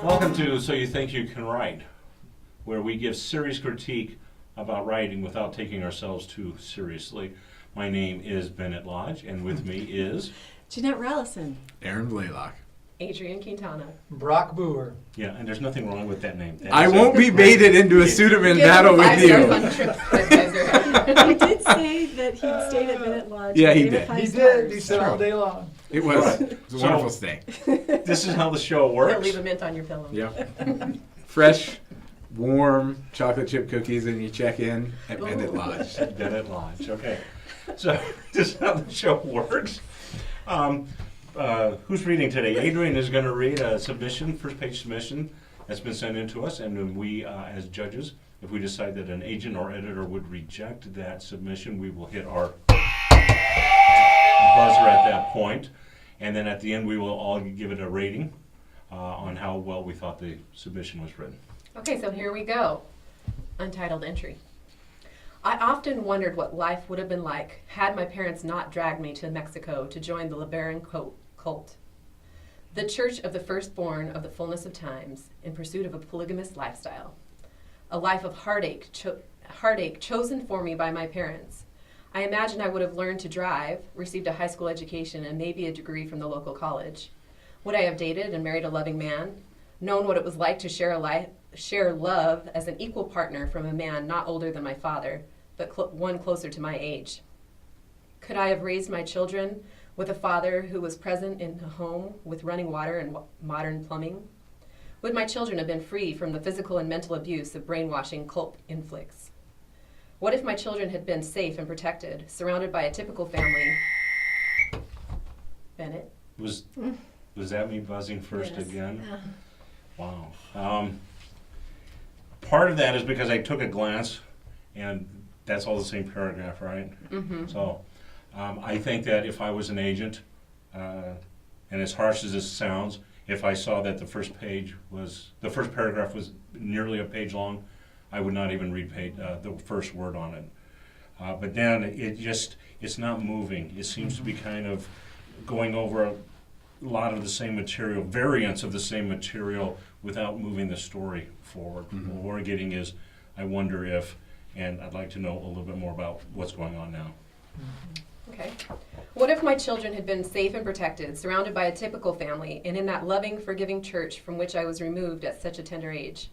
Welcome to So You Think You Can Write, where we give serious critique about writing without taking ourselves too seriously. My name is Bennett Lodge, and with me is... Janette Rallison. Blaylock. Adrienne Quintana. Booher. Yeah, and there's nothing wrong with that name. That I is won't be baited into a pseudonym battle with you. He did say that he'd stayed at Bennett Lodge. Yeah, he and gave it did. 5 He stars. did. He said all day long. It was, Right. it was a So- wonderful stay. This is how the show Don't works. leave a mint on your pillow. Yeah. Fresh, warm chocolate chip cookies, and you check in at Bennett Lodge. Bennett Lodge, okay. So this is how the show works. Who's reading today? Adrienne is going to read a submission, first page submission that's been sent in to us, and then we, as judges, if we decide that an agent or editor would reject that submission, we will hit our buzzer at that point, and then at the end we will all give it a rating on how well we thought the submission was written. Okay, so here we go. Untitled entry. I often wondered what life would have been like had my parents not dragged me to Mexico to join the LeBaron cult, the church of the firstborn of the fullness of times, in pursuit of a polygamous lifestyle. A life of heartache chosen for me by my parents. I imagine I would have learned to drive, received a high school education, and maybe a degree from the local college. Would I have dated and married a loving man, known what it was like to share love as an equal partner from a man not older than my father, but one closer to my age? Could I have raised my children with a father who was present in a home with running water and modern plumbing? Would my children have been free from the physical and mental abuse of brainwashing cult inflicts? What if my children had been safe and protected, surrounded by a typical family? Bennett? Was that me buzzing first Yes. again? Yeah. Wow. Part of that is because I took a glance, and that's all the same paragraph, right? Mm-hmm. So I think that if I was an agent, and as harsh as this sounds, if I saw that the first paragraph was nearly a page long, I would not even read the first word on it. But then it's not moving. It seems to be kind of going over a lot of the same material, variants of the same material, without moving the story forward. Mm-hmm. What we're getting is, I wonder if, and I'd like to know a little bit more about what's going on now. Okay. What if my children had been safe and protected, surrounded by a typical family, and in that loving, forgiving church from which I was removed at such a tender age?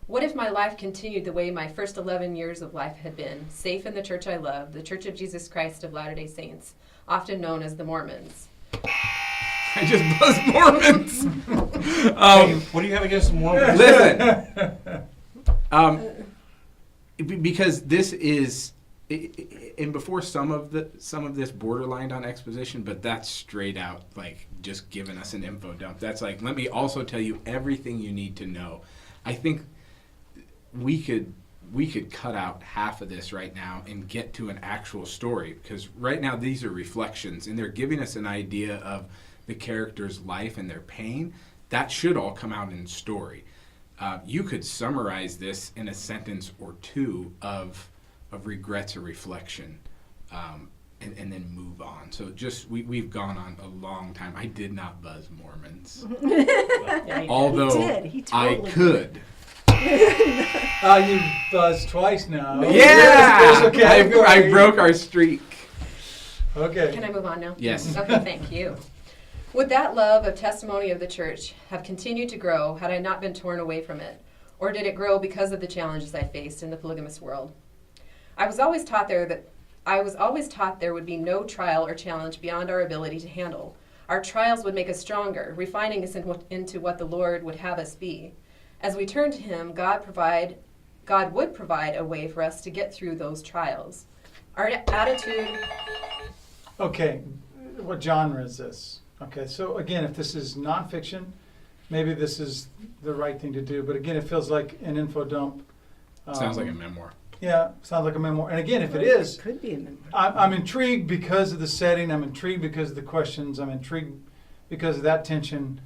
What if my life continued the way my first 11 years of life had been, safe in the church I loved, the Church of Jesus Christ of Latter-day Saints, often known as the Mormons? I just buzzed Mormons. Hey, what do you have against the Mormons? Listen, because this is, and before some of this borderlined on exposition, but that's straight out like just giving us an info dump. That's like, let me also tell you everything you need to know. I think we could cut out half of this right now and get to an actual story, because right now these are reflections and they're giving us an idea of the character's life and their pain. That should all come out in story. You could summarize this in a sentence or two of regrets or reflection, and then move on. So just we've gone on a long time. I did not buzz Mormons, although He did. I could. You buzzed twice now. Yeah, Okay, I broke our streak. Okay. Can I move on now? Yes. Okay, thank you. Would that love of testimony of the church have continued to grow had I not been torn away from it? Or did it grow because of the challenges I faced in the polygamous world? I was always taught there would be no trial or challenge beyond our ability to handle. Our trials would make us stronger, refining us into what the Lord would have us be. As we turn to Him, God would provide a way for us to get through those trials. Our attitude... Okay. What genre is this? Okay. So again, if this is nonfiction, maybe this is the right thing to do. But again, it feels like an info dump. Sounds like a memoir. Yeah, sounds like a memoir. And again, if it is, It could be a memoir. I'm intrigued because of the setting. I'm intrigued because of the questions. I'm intrigued because of that tension.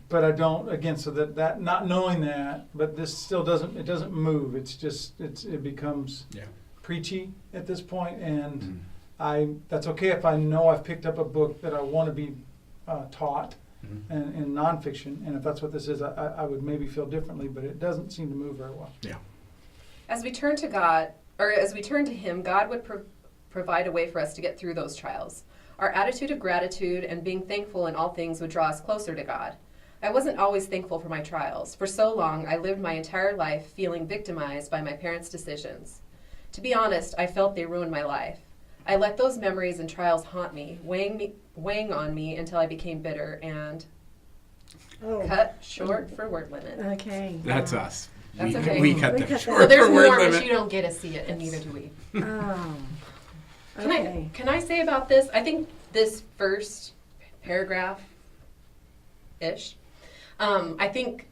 But I don't, again, so that not knowing that, but this still doesn't move. It's just, it becomes preachy at this point, and that's okay if I know I've picked up a book that I want to be taught, and in nonfiction. And if that's what this is, I would maybe feel differently, but it doesn't seem to move very well. Yeah. As we turn to God, or as we turn to Him, God would provide a way for us to get through those trials. Our attitude of gratitude and being thankful in all things would draw us closer to God. I wasn't always thankful for my trials. For so long, I lived my entire life feeling victimized by my parents' decisions. To be honest, I felt they ruined my life. I let those memories and trials haunt me, weighing on me until I became bitter and Oh, cut short for word limit. okay. That's us. That's okay. We cut We them cut short that. So there's for word more, but limit. you don't get to see it, and neither do we. Oh, Can okay. I say about this? I think this first paragraph-ish, I think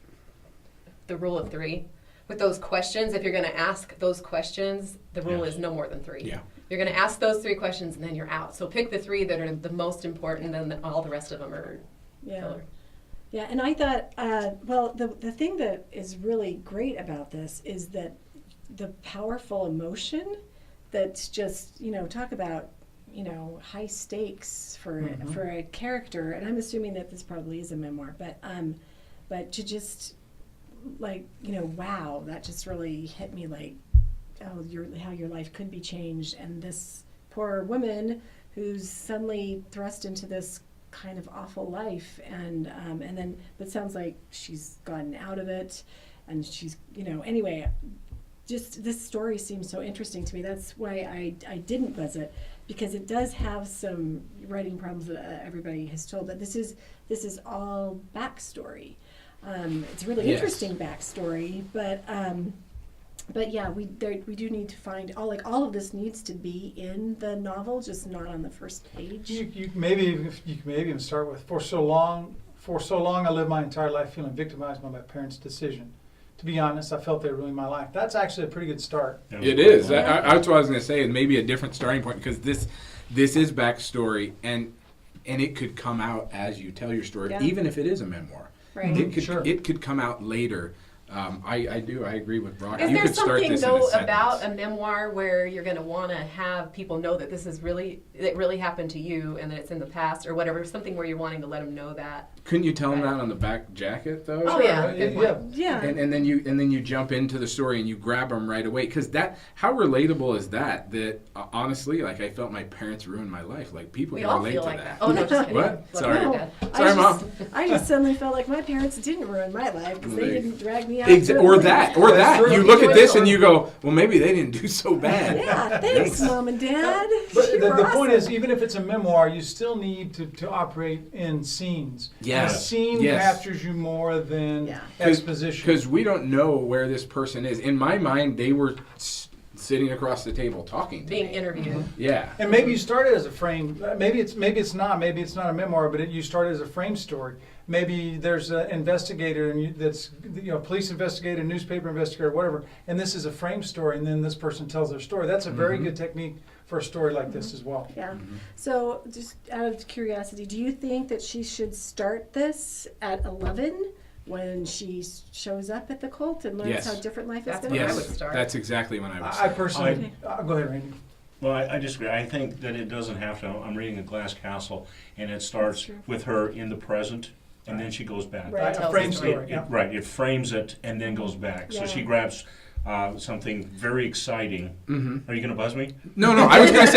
the rule of three, with those questions, if you're going to ask those questions, the rule Yes. is no more than three. Yeah. You're going to ask those three questions, and then you're out. So pick the three that are the most important, and all the rest of them are Yeah. filler. Yeah, and I thought, well, the thing that is really great about this is that the powerful emotion that's just, talk about, high stakes for a character, and I'm assuming that this probably is a memoir, but to just, like, wow, that just really hit me, like, oh, how your life could be changed, and this poor woman who's suddenly thrust into this kind of awful life, and then but it sounds like she's gotten out of it, and she's anyway, just this story seems so interesting to me. That's why I didn't buzz it, because it does have some writing problems that everybody has told, but this is all backstory. It's a really Yes. interesting backstory, but yeah, we do need to find all of this needs to be in the novel, just not on the first page. You could maybe even start with, for so long I lived my entire life feeling victimized by my parents' decision. To be honest, I felt they ruined my life. That's actually a pretty good start. It is. That's what I was going to say. Is maybe a different starting point, because this is backstory, and it could come out as you tell your story, Yeah. even if it is a memoir. Right. It could come out later. I agree with Brock. Is You there could start something, this in a though, sentence. about a memoir where you're going to want to have people know that it really happened to you and that it's in the past or whatever, something where you're wanting to let them know that? Couldn't you tell them that on the back jacket, though? Oh, yeah. Good point. Yeah. And then you jump into the story and you grab them right away, because how relatable is that honestly, like, I felt my parents ruined my life. Like, people We can all relate feel to like that. that. Oh, no, just kidding. What? Love Sorry. your dad. Sorry, Mom. I just suddenly felt like my parents didn't ruin my life because they didn't drag me out. Or that. You look at this and you Or- go, well, maybe they didn't do so bad. Yeah, thanks, Mom and Dad. But You the were point awesome. is, even if it's a memoir, you still need to operate in scenes. Yes. A scene Yes. captures you more than Yeah. exposition. Because we don't know where this person is. In my mind, they were sitting across the table talking to Being me. interviewed. Yeah. And maybe you started as a frame. Maybe it's not a memoir, but you started as a frame story. Maybe there's an investigator that's police investigator, newspaper investigator, whatever, and this is a frame story, and then this person tells their story. That's a very good technique for a story like this as well. Yeah. So, just out of curiosity, do you think that she should start this at 11 when she shows up at the cult and learns Yes. how different life is That's going to what I be? would start. That's exactly when I would I start. personally, go ahead, Randy. Well, I disagree. I think that it doesn't have to. I'm reading A Glass Castle, and it starts That's true. with her in the present, and then she goes back. Right. A Tells frame the story. story. Yeah. Right, it frames it and then goes back. So Yeah. she grabs something very exciting. Mm-hmm. Are you going to buzz me? No, I was gonna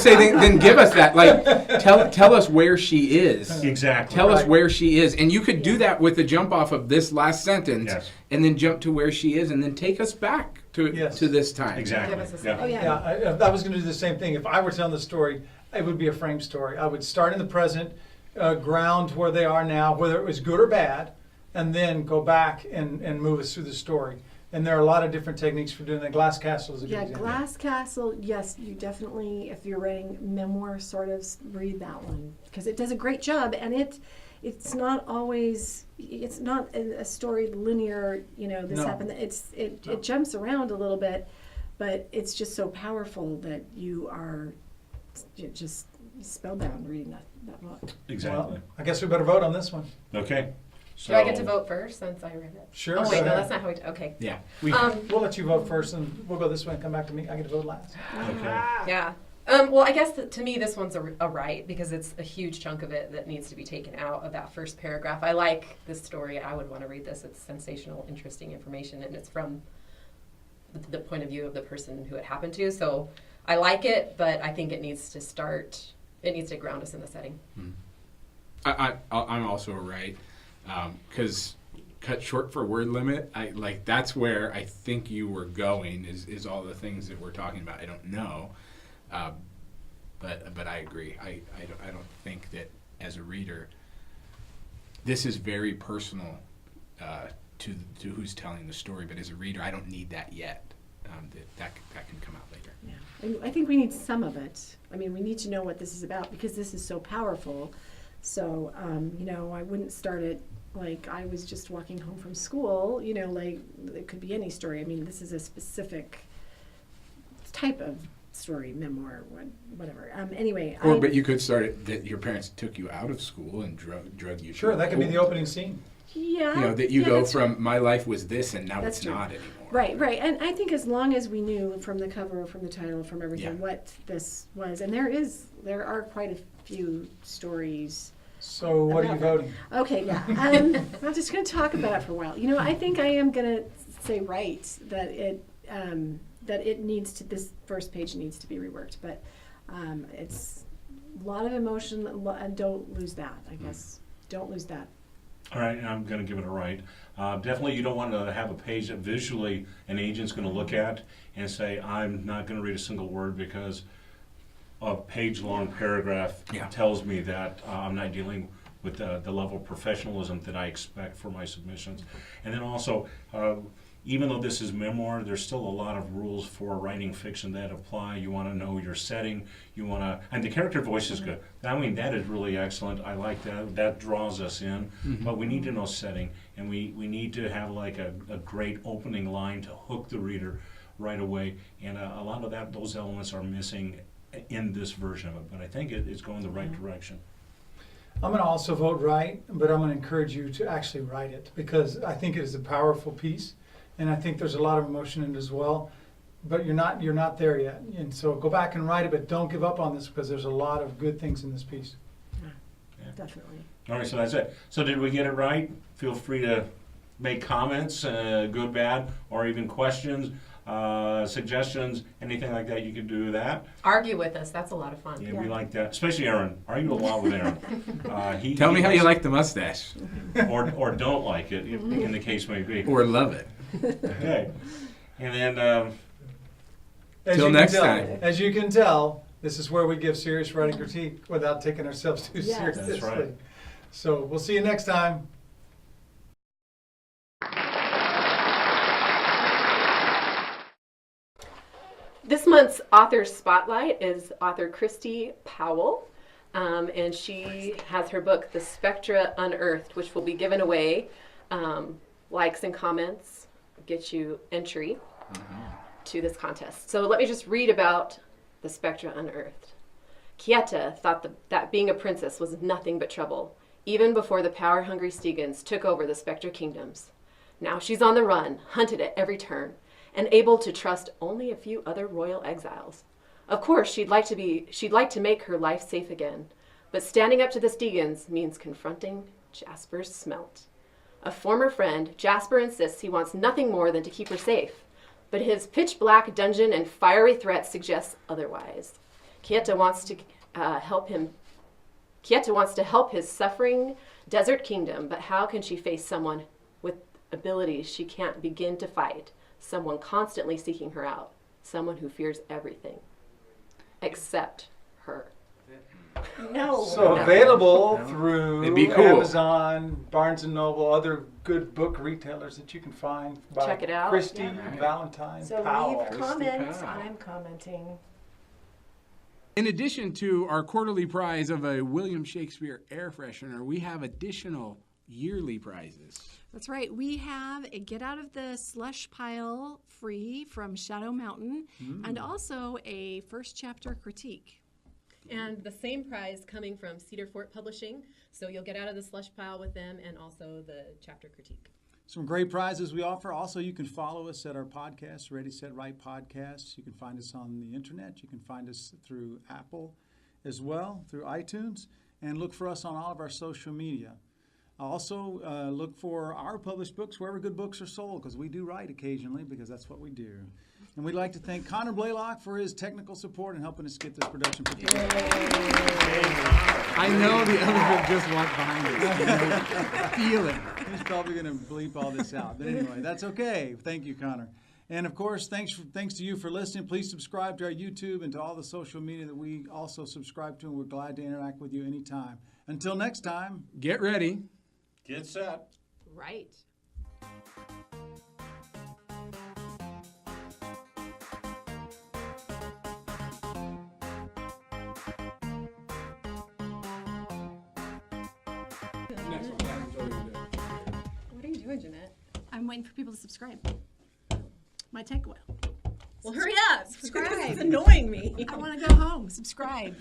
say, then give us that. Like, tell us where she is. Exactly. Tell us Right. where she is, and you could do that with the jump off of this last sentence, Yes. and then jump to where she is, and then take us back to Yes. to this time. Exactly. Give us a Yeah. Oh, yeah. Yeah, I was going to do the same thing. If I were telling the story, it would be a frame story. I would start in the present, ground where they are now, whether it was good or bad, and then go back and move us through the story. And there are a lot of different techniques for doing that. Glass Castle is a good Yeah, example. Glass Castle, yes, you definitely, if you're writing memoir, sort of read that one. Because it does a great job, and it's not always, it's not a story linear, this No. happened. It jumps around a little bit, but it's just so powerful that you are just spellbound reading that book. Exactly. Well, I guess we better vote on this one. Okay. So Do I get to vote first since I read it? Sure. Oh, go wait, no, ahead. that's not how we do. Okay. Yeah. We'll let you vote first, and we'll go this way and come back to me. I get to vote last. Okay. Yeah. Well, I guess to me this one's a right because it's a huge chunk of it that needs to be taken out of that first paragraph. I like this story. I would want to read this. It's sensational, interesting information, and it's from the point of view of the person who it happened to. So I like it, but I think it needs to ground us in the setting. I'm also right, because cut short for word limit. That's where I think you were going. Is all the things that we're talking about. I don't know, but I agree. I don't think that as a reader, this is very personal to who's telling the story. But as a reader, I don't need that yet. That can come out later. Yeah, I think we need some of it. I mean, we need to know what this is about because this is so powerful. So, I wouldn't start it like I was just walking home from school, like it could be any story. I mean, this is a specific type of story, memoir, whatever. Anyway. But you could start it that your parents took you out of school and drug you. Sure, that could be the opening scene. Yeah. That you go from right. my life was this and now That's it's true. not anymore. Right. And I think as long as we knew from the cover, from the title, from everything, Yeah. what this was, and there are quite a few stories. So what are you about voting? that. Okay, yeah. I'm just going to talk about it for a while. I think I am going to say right that it needs to. This first page needs to be reworked, but it's a lot of emotion, and don't lose that. I guess don't lose that. All right, and I'm going to give it a right. Definitely, you don't want to have a page that visually an agent's going to look at and say, I'm not going to read a single word because a page-long paragraph tells me that I'm not dealing with the level of professionalism that I expect for my submissions. And then also, even though this is memoir, there's still a lot of rules for writing fiction that apply. You want to know your setting. And the character voice is good. I mean, that is really excellent. I like that. That draws us in. Mm-hmm. But we need to know setting, and we need to have like a great opening line to hook the reader right away. And a lot of those elements are missing in this version of it. But I think it's going the right direction. I'm going to also vote right, but I'm going to encourage you to actually write it because I think it is a powerful piece. And I think there's a lot of emotion in it as well, but you're not there yet. And so go back and write it, but don't give up on this because there's a lot of good things in this piece. Yeah. Definitely. All right, so that's it. So did we get it right? Feel free to make comments, good, bad, or even questions, suggestions, anything like that. You can do that. Argue with us. That's a lot of fun. Yeah, we like that, especially Aaron. Argue a lot with Aaron. Tell me how you like the mustache, or don't like it, in the case may be. or love it. Okay, and then Till next time. As you can tell, this is where we give serious writing critique without taking ourselves too Yes. seriously. That's right. So we'll see you next time. This month's author spotlight is author Christy Powell, and she has her book, The Spectra Unearthed, which will be given away. Likes and comments get you entry to this contest. So let me just read about The Spectra Unearthed. Quieta thought that being a princess was nothing but trouble, even before the power-hungry Stegans took over the Spectra kingdoms. Now she's on the run, hunted at every turn, and able to trust only a few other royal exiles. Of course, she'd like to make her life safe again, but standing up to the Stegans means confronting Jasper's smelt. A former friend, Jasper insists he wants nothing more than to keep her safe, but his pitch-black dungeon and fiery threats suggest otherwise. Quieta wants to help his suffering desert kingdom, but how can she face someone with abilities she can't begin to fight? Someone constantly seeking her out. Someone who fears everything. Except her. No. So No. available No. through It'd be cool. Amazon, Barnes & Noble, other good book retailers that you can find by Check it out. Christy Yeah. Valentine So Powell. leave comments. Powell. I'm commenting. In addition to our quarterly prize of a William Shakespeare air freshener, we have additional yearly prizes. That's right. We have a Get Out of the Slush Pile free from Shadow Mountain and also a first chapter critique. And the same prize coming from Cedar Fort Publishing. So you'll get out of the slush pile with them and also the chapter critique. some great prizes we offer. Also, you can follow us at our podcast, Ready, Set, Right Podcast. You can find us on the internet. You can find us through Apple as well, through iTunes, and look for us on all of our social media. Also, look for our published books wherever good books are sold, because we do write occasionally, because that's what we do. And we'd like to thank Connor Blaylock for his technical support and helping us get this production put together. I know the other book just walked behind us. Feel it. He's probably going to bleep all this out. But anyway, that's okay. Thank you, Connor. And of course, thanks to you for listening. Please subscribe to our YouTube and to all the social media that we also subscribe to, and we're glad to interact with you anytime. Until next time. Get ready. Get set. Right. Next one. What are you doing, Janette? I'm waiting for people to subscribe. My takeaway. Well, hurry up. Subscribe. It's annoying me. I want to go home. Subscribe.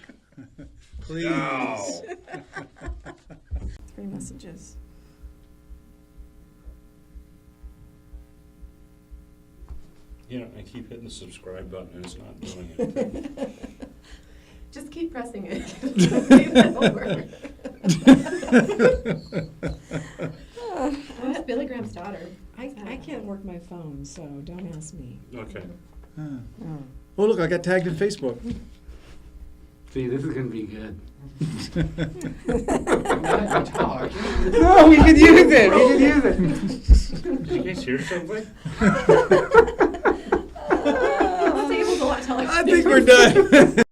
Please. No. 3 messages. You know, I keep hitting the subscribe button and it's not doing it. Just keep pressing it. Leave it over. That's Billy Graham's daughter. I can't work my phone, so don't ask me. Okay. Oh. Oh, look, I got tagged in Facebook. See, this is going to be good. No, we could use it. We could use it. Did you guys hear something? This table's a lot taller. I think we're done.